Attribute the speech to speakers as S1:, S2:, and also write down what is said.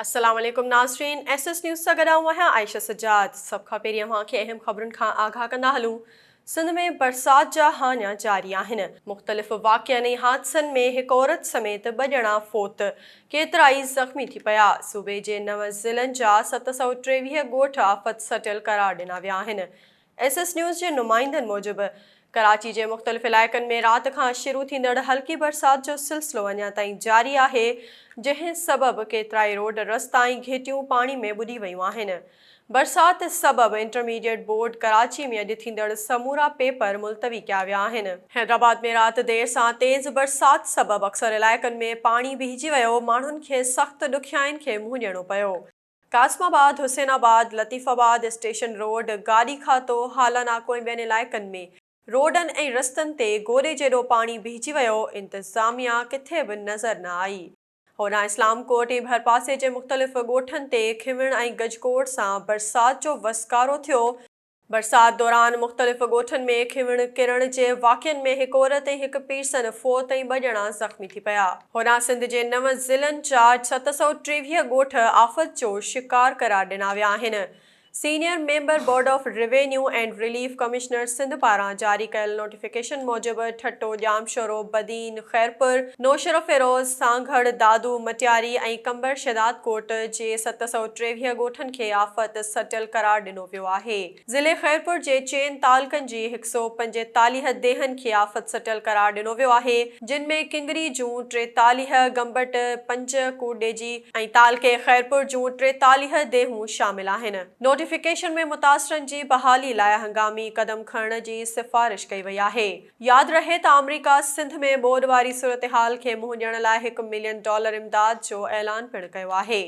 S1: अस्सलाम वालेकुम नाज़रीन, एसएस न्यूज़ सां गॾु आहियां आयशा सजाद। सब खां पहिरीं अव्हां खे अहम ख़बरुनि खां आगाह कंदा हलूं। सिंध में बरसात जा हान्या जारी आहिनि। मुख़्तलिफ़ वाक़िअनि ऐं हादसनि में हिकु औरत समेत 2 ॼणा फ़ौत, केतिराई ज़ख़्मी थी पिया। सूबे जे 9 ज़िलनि जा 723 ॻोठ आफ़त सटियल करार ॾिना विया आहिनि। एसएस न्यूज़ जे नुमाइंदनि मूजिबि कराची जे मुख़्तलिफ़ इलाइक़नि में राति खां शुरू थींदड़ हल्की बरसात जो सिलसिलो अञा ताईं जारी आहे, जंहिं सबबि केतिराई रोड रस्ता ऐं घिटियूं पाणी में ॿुॾी वियूं आहिनि। बरसात सबबि इंटरमीडिएट बोर्ड कराची में अॼु थींदड़ समूरा पेपर मुलतवी कया विया आहिनि। हैदराबाद में राति देर सां तेज़ बरसात सबबि अक्सर इलाइक़नि में पाणी भीजी वियो। माण्हुनि खे सख़्त ॾुखियाईनि खे मुंहुं ॾियणो पियो। कासमाबाद, हुसैनाबाद, लतीफ़ाबाद, स्टेशन रोड, गाड़ी खातो, हालानाको ऐं ॿियनि इलाइक़नि में रोडनि ऐं रस्तनि ते गोरे जेॾो पाणी भीजी वियो। इंतिज़ामिया किथे बि नज़र न आई। होॾां इस्लामकोट ऐं भरपासे जे मुख़्तलिफ़ ॻोठनि ते खिवण ऐं गजगोड़ सां बरसात जो वसकारो थियो। बरसात दौरान मुख़्तलिफ़ ॻोठनि में खिवण किरण जे वाक़िअनि में हिकु औरत ऐं हिकु पीरसन फ़ौत ऐं 2 ॼणा ज़ख़्मी थी पिया। होॾां सिंध जे 9 ज़िलनि जा 723 ॻोठ आफ़त जो शिकार करार ॾिना विया आहिनि। Senior member board of revenue and relief commissioner Sindh पारां जारी कयल नोटिफिकेशन मूजिबि ठट्टो, जामशोरो, बदीन, खैरपुर, नौशर फिरोज़, सांघड़, दादू, मटियारी ऐं कंबर शदात कोट जे 723 ॻोठनि खे आफ़त सटियल करार ॾिनो वियो आहे। ज़िले खैरपुर जे 4 तालुकनि जी 145 देहनि खे आफ़त सटियल करार ॾिनो वियो आहे, जिन में किंगरी जूं 43, गंबट 5, कूड़ेजी ऐं तालके खैरपुर जूं 43 देहूं शामिल आहिनि। नोटिफिकेशन में मुतासिरनि जी बहाली लाइ हंगामी क़दम खणण जी सिफ़ारिश कई वई आहे। यादि रहे त अमरीका सिंध में ॿोॾि वारी सूरतहाल खे मुंहुं ॾियण लाइ $1 मिलियन इमदाद जो ऐलान पिणु कयो आहे।